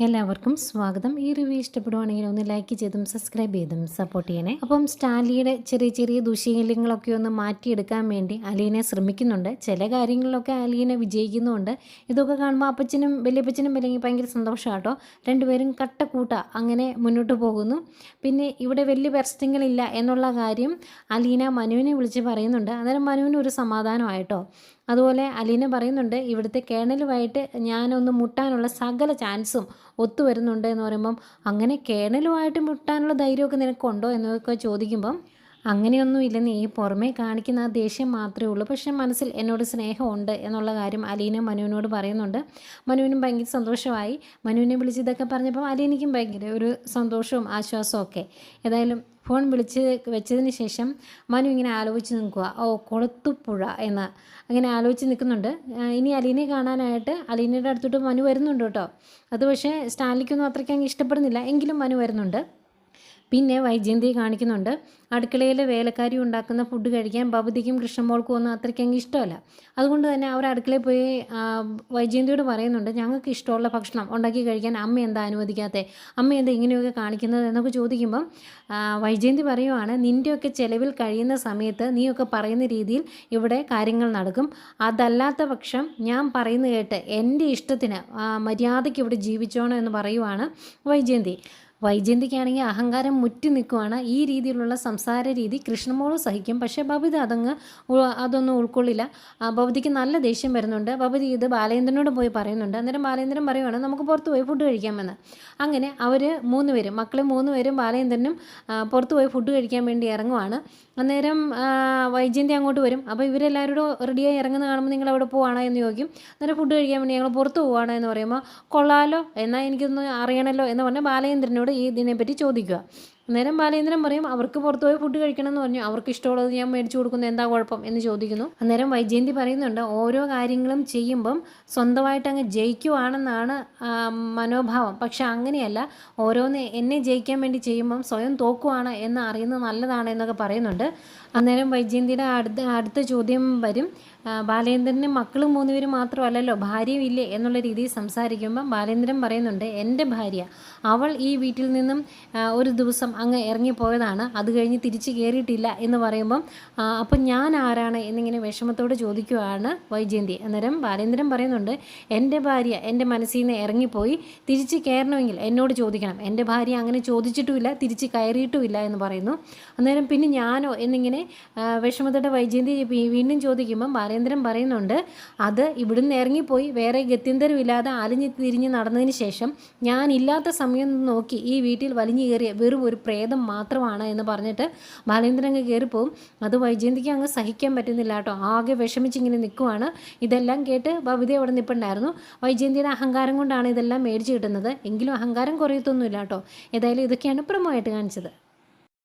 എല്ലാവർക്കും സ്വാഗതം. ഈ റിവ്യൂ ഇഷ്ടപ്പെടുവാണെങ്കിൽ ഒന്ന് ലൈക്ക് ചെയ്തും സബ്സ്ക്രൈബ് ചെയ്തും സപ്പോർട്ട് ചെയ്യണേ. അപ്പം സ്റ്റാൻലിയുടെ ചെറിയ ചെറിയ ദുശീലങ്ങളൊക്കെ ഒന്ന് മാറ്റിയെടുക്കാൻ വേണ്ടി അലീന ശ്രമിക്കുന്നുണ്ട്. ചില കാര്യങ്ങളിലൊക്കെ അലീന വിജയിക്കുന്നുണ്ട്. ഇതൊക്കെ കാണുമ്പോൾ അപ്പച്ചനും വലിയപ്പച്ചനും അല്ലെങ്കിൽ ഭയങ്കര സന്തോഷമാട്ടോ. രണ്ടുപേരും കട്ടക്കൂട്ട അങ്ങനെ മുന്നോട്ട് പോകുന്നു. പിന്നെ ഇവിടെ വലിയ പ്രശ്നങ്ങളില്ല എന്നുള്ള കാര്യം അലീന മനുവിനെ വിളിച്ച് പറയുന്നുണ്ട്. അന്നേരം മനുവിന് ഒരു സമാധാനമായിട്ടോ. അതുപോലെ അലീന പറയുന്നുണ്ട്, ഇവിടുത്തെ കേണലുമായിട്ട് ഞാനൊന്ന് മുട്ടാനുള്ള സകല ചാൻസും ഒത്തുവരുന്നുണ്ട് എന്ന് പറയുമ്പം, അങ്ങനെ കേണലുമായിട്ട് മുട്ടാനുള്ള ധൈര്യമൊക്കെ നിനക്കുണ്ടോ എന്നൊക്കെ ചോദിക്കുമ്പം, അങ്ങനെയൊന്നും ഇല്ലെന്ന് ഈ പുറമേ കാണിക്കുന്ന ആ ദേഷ്യം മാത്രമേ ഉള്ളൂ, പക്ഷേ മനസ്സിൽ എന്നോട് സ്നേഹമുണ്ട് എന്നുള്ള കാര്യം അലീന മനുവിനോട് പറയുന്നുണ്ട്. മനുവിനും ഭയങ്കര സന്തോഷമായി. മനുവിനെ വിളിച്ച് ഇതൊക്കെ പറഞ്ഞപ്പോൾ അലീനയ്ക്കും ഭയങ്കര ഒരു സന്തോഷവും ആശ്വാസവും ഒക്കെ. ഏതായാലും ഫോൺ വിളിച്ച് വെച്ചതിന് ശേഷം മനു ഇങ്ങനെ ആലോചിച്ച് നിൽക്കുക. കൊളുത്തുപുഴ എന്ന് അങ്ങനെ ആലോചിച്ച് നിൽക്കുന്നുണ്ട്. ഇനി അലീനയെ കാണാനായിട്ട് അലീനയുടെ അടുത്തോട്ട് മനു വരുന്നുണ്ട് കേട്ടോ. അത് പക്ഷേ സ്റ്റാൻലിക്കൊന്നും അത്രയ്ക്ക് അങ്ങ് ഇഷ്ടപ്പെടുന്നില്ല, എങ്കിലും മനു വരുന്നുണ്ട്. പിന്നെ വൈജയന്തിയെ കാണിക്കുന്നുണ്ട്. അടുക്കളയിലെ വേലക്കാരി ഉണ്ടാക്കുന്ന ഫുഡ് കഴിക്കാൻ ഭവതിക്കും കൃഷ്ണമോൾക്കും ഒന്നും അത്രയ്ക്കങ്ങ് ഇഷ്ടമല്ല. അതുകൊണ്ട് തന്നെ അവർ അടുക്കളയിൽ പോയി വൈജയന്തിയോട് പറയുന്നുണ്ട്, ഞങ്ങൾക്ക് ഇഷ്ടമുള്ള ഭക്ഷണം ഉണ്ടാക്കി കഴിക്കാൻ അമ്മ എന്താ അനുവദിക്കാത്തത്, അമ്മ എന്താ ഇങ്ങനെയൊക്കെ കാണിക്കുന്നത് എന്നൊക്കെ ചോദിക്കുമ്പം വൈജയന്തി പറയുവാണ്, നിൻ്റെയൊക്കെ ചിലവിൽ കഴിയുന്ന സമയത്ത് നീയൊക്കെ പറയുന്ന രീതിയിൽ ഇവിടെ കാര്യങ്ങൾ നടക്കും. അതല്ലാത്ത പക്ഷം ഞാൻ പറയുന്നത് കേട്ട് എൻ്റെ ഇഷ്ടത്തിന് മര്യാദയ്ക്ക് ഇവിടെ ജീവിച്ചോണം എന്ന് പറയുവാണ് വൈജയന്തി. വൈജയന്തിക്കാണെങ്കിൽ അഹങ്കാരം മുറ്റി നിൽക്കുവാണ്. ഈ രീതിയിലുള്ള സംസാര രീതി കൃഷ്ണമോളും സഹിക്കും, പക്ഷേ ബബിത അതൊന്നും ഉൾക്കൊള്ളില്ല. ബബിതയ്ക്ക് നല്ല ദേഷ്യം വരുന്നുണ്ട്. ബബിത ഇത് ബാലേന്ദ്രനോട് പോയി പറയുന്നുണ്ട്. അന്നേരം ബാലേന്ദ്രൻ പറയുവാണ്, നമുക്ക് പുറത്ത് പോയി ഫുഡ് കഴിക്കാമെന്ന്. അങ്ങനെ അവർ മക്കളെ 3 പേരും ബാലേന്ദ്രനും പുറത്ത് പോയി ഫുഡ് കഴിക്കാൻ വേണ്ടി ഇറങ്ങുവാണ്. അന്നേരം വൈജയന്തി അങ്ങോട്ട് വരും. അപ്പോൾ ഇവരെല്ലാവരോടും റെഡിയായി ഇറങ്ങുന്ന കാണുമ്പോൾ നിങ്ങൾ അവിടെ പോവാണോ എന്ന് ചോദിക്കും. അന്നേരം ഫുഡ് കഴിക്കാൻ വേണ്ടി ഞങ്ങൾ പുറത്ത് പോവാണോ എന്ന് പറയുമ്പോൾ, കൊള്ളാലോ, എന്നാൽ എനിക്കൊന്ന് അറിയണമല്ലോ എന്ന് പറഞ്ഞാൽ ബാലേന്ദ്രനോട് ഈ ഇതിനെപ്പറ്റി ചോദിക്കുക. അന്നേരം ബാലേന്ദ്രൻ പറയും, അവർക്ക് പുറത്ത് പോയി ഫുഡ് കഴിക്കണം എന്ന് പറഞ്ഞു, അവർക്ക് ഇഷ്ടമുള്ളത് ഞാൻ മേടിച്ചു കൊടുക്കുന്നു, എന്താ കുഴപ്പം എന്ന് ചോദിക്കുന്നു. അന്നേരം വൈജയന്തി പറയുന്നുണ്ട്, ഓരോ കാര്യങ്ങളും ചെയ്യുമ്പം സ്വന്തമായിട്ട് അങ്ങ് ജയിക്കുവാണെന്നാണ് മനോഭാവം, പക്ഷെ അങ്ങനെയല്ല, ഓരോന്ന് എന്നെ ജയിക്കാൻ വേണ്ടി ചെയ്യുമ്പം സ്വയം തോക്കുവാണ് എന്ന് അറിയുന്നത് നല്ലതാണ് എന്നൊക്കെ പറയുന്നുണ്ട്. അന്നേരം വൈജയന്തിയുടെ അടുത്ത ചോദ്യം വരും, ബാലേന്ദ്രന് മക്കളും 3 പേരും മാത്രമല്ലല്ലോ, ഭാര്യയും ഇല്ലേ എന്നുള്ള രീതിയിൽ സംസാരിക്കുമ്പം ബാലേന്ദ്രൻ പറയുന്നുണ്ട്, എൻ്റെ ഭാര്യ അവൾ ഈ വീട്ടിൽ നിന്നും ഒരു ദിവസം അങ്ങ് ഇറങ്ങിപ്പോയതാണ്, അത് കഴിഞ്ഞ് തിരിച്ച് കയറിയിട്ടില്ല എന്ന് പറയുമ്പം, അപ്പം ഞാൻ ആരാണ് എന്നിങ്ങനെ വിഷമത്തോട് ചോദിക്കുകയാണ് വൈജയന്തി. അന്നേരം ബാലേന്ദ്രൻ പറയുന്നുണ്ട്, എൻ്റെ ഭാര്യ എൻ്റെ മനസ്സിൽ നിന്ന് ഇറങ്ങിപ്പോയി, തിരിച്ച് കയറണമെങ്കിൽ എന്നോട് ചോദിക്കണം, എൻ്റെ ഭാര്യ അങ്ങനെ ചോദിച്ചിട്ടുമില്ല, തിരിച്ച് കയറിയിട്ടുമില്ല എന്ന് പറയുന്നു. അന്നേരം പിന്നെ ഞാനോ എന്നിങ്ങനെ വിഷമത്തോടെ വൈജയന്തി വീണ്ടും ചോദിക്കുമ്പം ബാലേന്ദ്രൻ പറയുന്നുണ്ട്, അത് ഇവിടുന്ന് ഇറങ്ങിപ്പോയി വേറെ ഗത്യന്തരമില്ലാതെ അലിഞ്ഞ് തിരിഞ്ഞ് നടന്നതിന് ശേഷം ഞാനില്ലാത്ത സമയം നോക്കി ഈ വീട്ടിൽ വലിഞ്ഞു കയറിയ വെറും ഒരു പ്രേതം മാത്രമാണ് എന്ന് പറഞ്ഞിട്ട് ബാലേന്ദ്രൻ അങ്ങ് കയറിപ്പോവും. അത് വൈജയന്തിക്ക് അങ്ങ് സഹിക്കാൻ പറ്റുന്നില്ല കേട്ടോ. ആകെ വിഷമിച്ചിങ്ങനെ നിൽക്കുവാണ്. ഇതെല്ലാം കേട്ട് ബബിത അവിടെ നിൽപ്പുണ്ടായിരുന്നു. വൈജയന്തിയുടെ അഹങ്കാരം കൊണ്ടാണ് ഇതെല്ലാം മേടിച്ച് കിട്ടുന്നത്, എങ്കിലും അഹങ്കാരം കുറയത്തൊന്നുമില്ല കേട്ടോ. ഏതായാലും ഇതൊക്കെയാണ് പ്രമോ ആയിട്ട് കാണിച്ചത്.